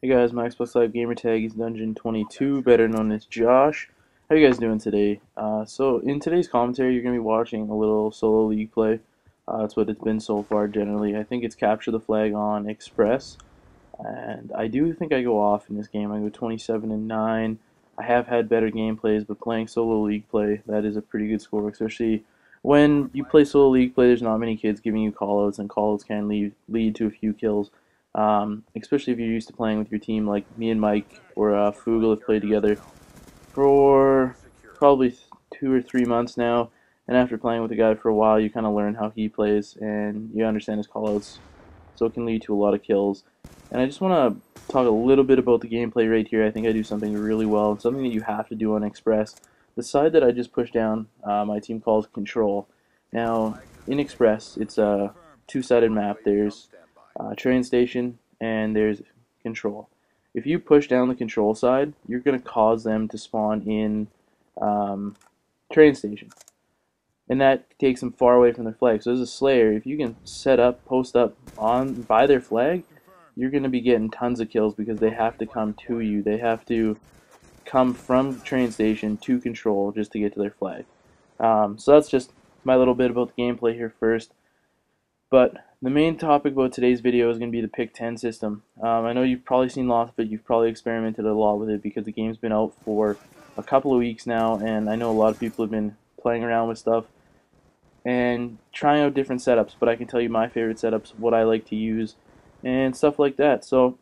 Hey guys, my Xbox Live gamer tag is Dungeon 22, better known as Josh. How you guys doing today? So in today's commentary, you're going to be watching a little solo league play. That's what it's been so far generally. I think it's capture the flag on Express, and I do think I go off in this game. I go 27 and 9. I have had better gameplays, but playing solo league play, that is a pretty good score, especially when you play solo league play. There's not many kids giving you callouts, and callouts can lead to a few kills. Especially if you're used to playing with your team, like me and Mike or Fugel have played together for probably 2 or 3 months now. And after playing with a guy for a while, you kind of learn how he plays and you understand his callouts, so it can lead to a lot of kills. And I just want to talk a little bit about the gameplay right here. I think I do something really well, and something that you have to do on Express. The side that I just pushed down, my team calls Control. Now, in Express, it's a two-sided map. There's train station and there's Control. If you push down the Control side, you're going to cause them to spawn in train station, and that takes them far away from their flag. So as a Slayer, if you can post up on by their flag, you're going to be getting tons of kills because they have to come to you. They have to come from train station to Control just to get to their flag. So that's just my little bit about the gameplay here first. But the main topic about today's video is going to be the Pick 10 system. I know you've probably seen lots of it. You've probably experimented a lot with it because the game's been out for a couple of weeks now, and I know a lot of people have been playing around with stuff and trying out different setups. But I can tell you my favorite setups, what I like to use, and stuff like that. So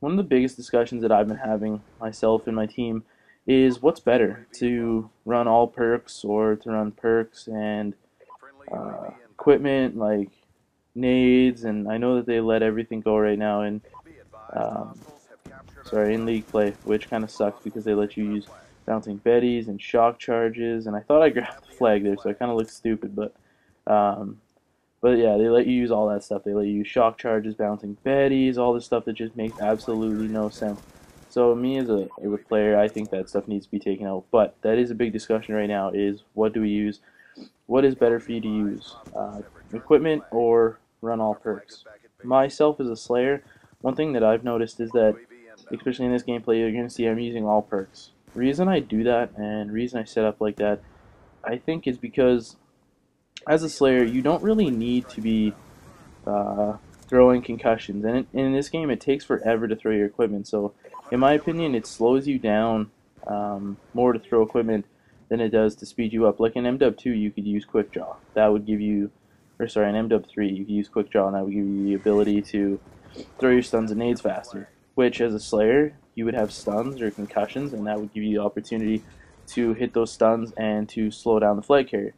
one of the biggest discussions that I've been having myself and my team is what's better, to run all perks or to run perks and equipment like nades. And I know that they let everything go right now in um, in league play, which kind of sucks because they let you use bouncing betties and shock charges. And I thought I grabbed the flag there, so I kind of looked stupid, um, but yeah, they let you use all that stuff. They let you use shock charges, bouncing betties, all this stuff that just makes absolutely no sense. So me as a player, I think that stuff needs to be taken out. But that is a big discussion right now: is what do we use? What is better for you to use, equipment or run all perks? Myself as a Slayer, one thing that I've noticed is that, especially in this gameplay, you're going to see I'm using all perks. Reason I do that and reason I set up like that, I think, is because as a Slayer, you don't really need to be throwing concussions. And in this game, it takes forever to throw your equipment. So, in my opinion, it slows you down more to throw equipment than it does to speed you up. Like in MW2, you could use Quick Draw. That would give you, or sorry, in MW3, you could use Quick Draw, and that would give you the ability to throw your stuns and nades faster. Which, as a Slayer, you would have stuns or concussions, and that would give you the opportunity to hit those stuns and to slow down the flag carrier.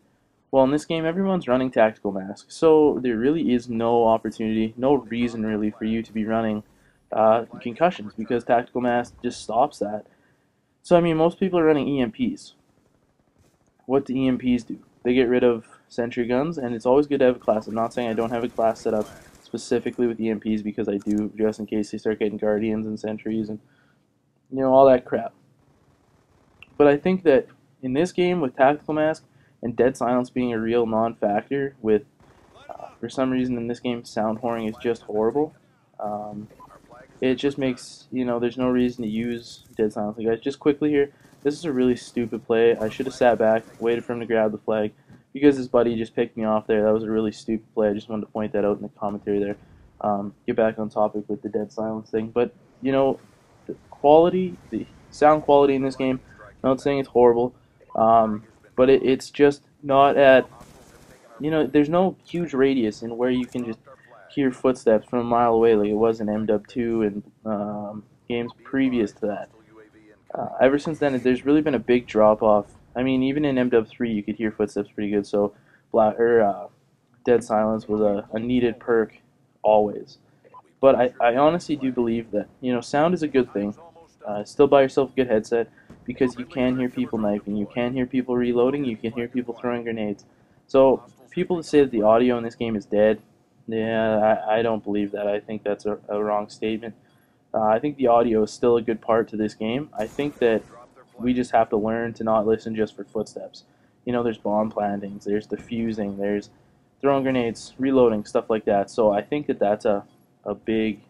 Well, in this game, everyone's running Tactical Mask, so there really is no opportunity, no reason really for you to be running concussions, because Tactical Mask just stops that. So, I mean, most people are running EMPs. What do EMPs do? They get rid of sentry guns, and it's always good to have a class. I'm not saying I don't have a class set up specifically with EMPs, because I do, just in case they start getting Guardians and Sentries and, all that crap. But I think that in this game, with Tactical Mask and Dead Silence being a real non-factor, with for some reason in this game sound whoring is just horrible. Um, it just makes, there's no reason to use Dead Silence. Like, guys, just quickly here, this is a really stupid play. I should have sat back, waited for him to grab the flag, because his buddy just picked me off there. That was a really stupid play. I just wanted to point that out in the commentary there. Get back on topic with the Dead Silence thing. But, the quality, the sound quality in this game, I'm not saying it's horrible, but it's just not at, there's no huge radius in where you can just hear footsteps from a mile away like it was in MW2 and games previous to that. Ever since then, there's really been a big drop off. I mean, even in MW3, you could hear footsteps pretty good. So, Dead Silence was a needed perk always. But I honestly do believe that sound is a good thing. Still buy yourself a good headset, because you can hear people knifing, you can hear people reloading, you can hear people throwing grenades. So people that say that the audio in this game is dead, yeah, I don't believe that. I think that's a wrong statement. I think the audio is still a good part to this game. I think that we just have to learn to not listen just for footsteps. There's bomb plantings, there's defusing, there's throwing grenades, reloading, stuff like that. So I think that that's a big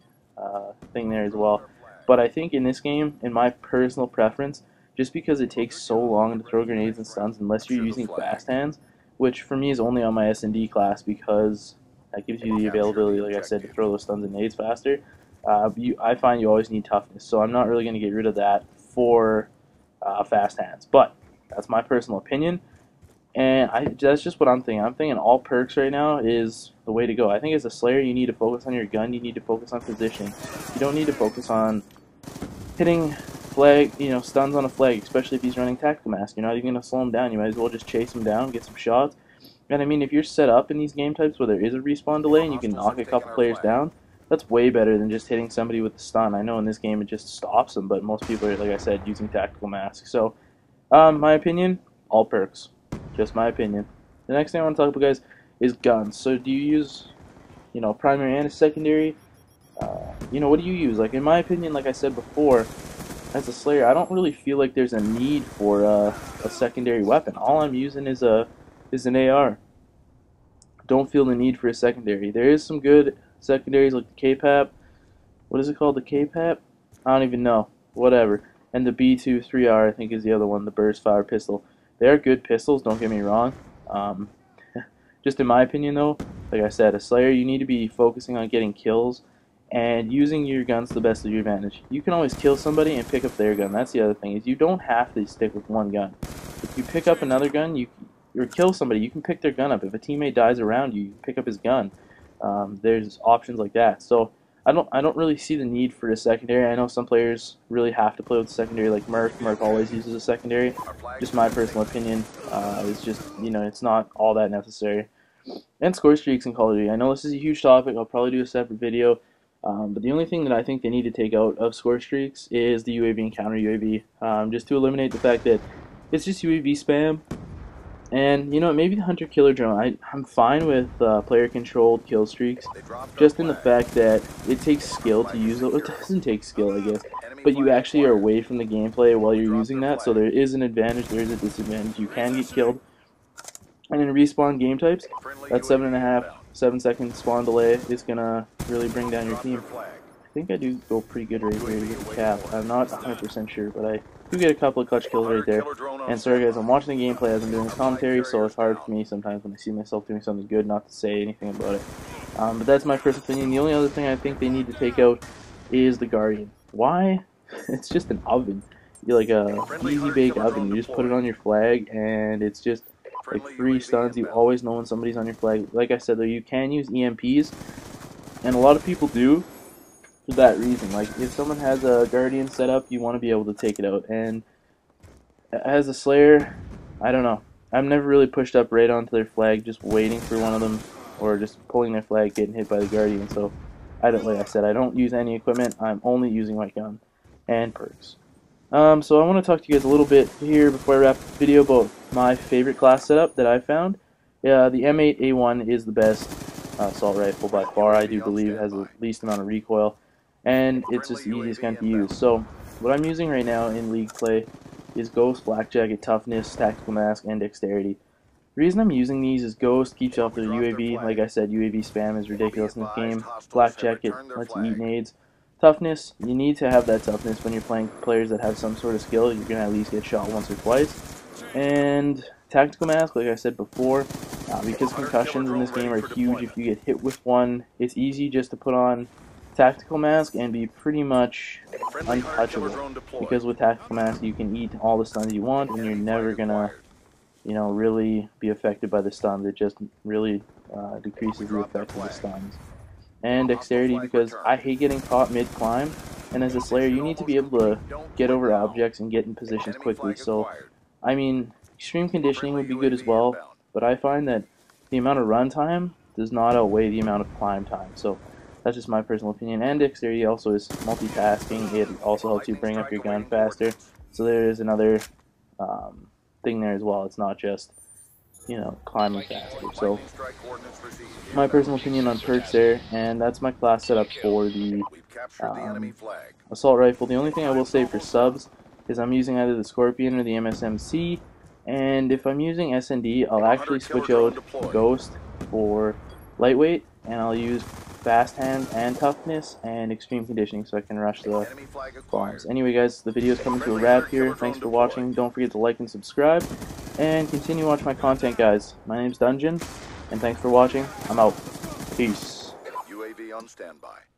thing there as well. But I think in this game, in my personal preference, just because it takes so long to throw grenades and stuns unless you're using fast hands, which for me is only on my S&D class because that gives you the availability, like I said, to throw those stuns and nades faster. I find you always need toughness, so I'm not really going to get rid of that for fast hands. But that's my personal opinion, and that's just what I'm thinking. I'm thinking all perks right now is the way to go. I think as a Slayer, you need to focus on your gun. You need to focus on positioning. You don't need to focus on hitting flag, stuns on a flag, especially if he's running Tactical Mask. You're not even going to slow him down. You might as well just chase him down, get some shots. And I mean, if you're set up in these game types where there is a respawn delay and you can knock a couple players down, that's way better than just hitting somebody with the stun. I know in this game it just stops them, but most people are, like I said, using Tactical Mask. So, my opinion, all perks. Just my opinion. The next thing I want to talk about, guys, is guns. So do you use, primary and a secondary? What do you use? Like, in my opinion, like I said before, as a Slayer, I don't really feel like there's a need for a secondary weapon. All I'm using is an AR. Don't feel the need for a secondary. There is some good secondaries like the K-Pap. What is it called? The K-Pap? I don't even know. Whatever. And the B2 3R, I think, is the other one, the burst fire pistol. They are good pistols, don't get me wrong. Just in my opinion, though, like I said, a Slayer, you need to be focusing on getting kills and using your guns to the best of your advantage. You can always kill somebody and pick up their gun. That's the other thing, is you don't have to stick with one gun. If you pick up another gun, or kill somebody, you can pick their gun up. If a teammate dies around you, you can pick up his gun. There's options like that. So I don't really see the need for a secondary. I know some players really have to play with a secondary, like Merc. Merc always uses a secondary. Just my personal opinion. It's just, it's not all that necessary. And score streaks in Call of Duty. I know this is a huge topic. I'll probably do a separate video. But the only thing that I think they need to take out of score streaks is the UAV and counter UAV. Just to eliminate the fact that it's just UAV spam. And, maybe the Hunter Killer Drone, I'm fine with player-controlled kill streaks, just in the fact that it takes skill to use it. It doesn't take skill, I guess, but you actually are away from the gameplay while you're using that, so there is an advantage, there is a disadvantage. You can get killed. And in respawn game types, that 7 second spawn delay is going to really bring down your team. I think I do go pretty good right here to get the cap. I'm not 100% sure, but I do get a couple of clutch kills right there. And sorry guys, I'm watching the gameplay as I'm doing the commentary, so it's hard for me sometimes when I see myself doing something good not to say anything about it. But that's my first opinion. The only other thing I think they need to take out is the Guardian. Why? It's just an oven. You're like a easy bake oven. You just put it on your flag, and it's just like 3 stuns. You always know when somebody's on your flag. Like I said, though, you can use EMPs, and a lot of people do. For that reason, like if someone has a Guardian set up, you want to be able to take it out. And as a Slayer, I don't know. I've never really pushed up right onto their flag, just waiting for one of them, or just pulling their flag, getting hit by the Guardian. So like I said, I don't use any equipment. I'm only using my gun and perks. So I want to talk to you guys a little bit here before I wrap the video about my favorite class setup that I found. The M8A1 is the best assault rifle by far. I do believe it has the least amount of recoil, and it's just the easiest gun to use. So what I'm using right now in League play is Ghost, Black Jacket, Toughness, Tactical Mask, and Dexterity. The reason I'm using these is Ghost keeps you off the UAV. Like I said, UAV spam is ridiculous in this game. Black Jacket lets you eat nades. Toughness, you need to have that toughness when you're playing players that have some sort of skill. You're going to at least get shot once or twice. And Tactical Mask, like I said before, because concussions in this game are huge. If you get hit with one, it's easy just to put on Tactical Mask and be pretty much untouchable. Because with Tactical Mask, you can eat all the stuns you want, and you're never going to, really be affected by the stuns. It just really decreases the effect of the stuns. And Dexterity, because I hate getting caught mid-climb, and as a Slayer you need to be able to get over objects and get in positions quickly. So I mean, extreme conditioning would be good as well, but I find that the amount of run time does not outweigh the amount of climb time. So that's just my personal opinion. And Dexterity also is multitasking. It also helps you bring up your gun faster, so there is another thing there as well. It's not just climbing faster. So my personal opinion on perks there, and that's my class setup for the assault rifle. The only thing I will say for subs is I'm using either the Scorpion or the MSMC, and if I'm using S&D, I'll actually switch out Ghost for lightweight and I'll use fast hand and toughness and extreme conditioning so I can rush the bombs. Anyway guys, the video is coming to a wrap here. Thanks for watching. Don't forget to like and subscribe, and continue watching my content, guys. My name's Dungeon, and thanks for watching. I'm out. Peace. UAV on standby.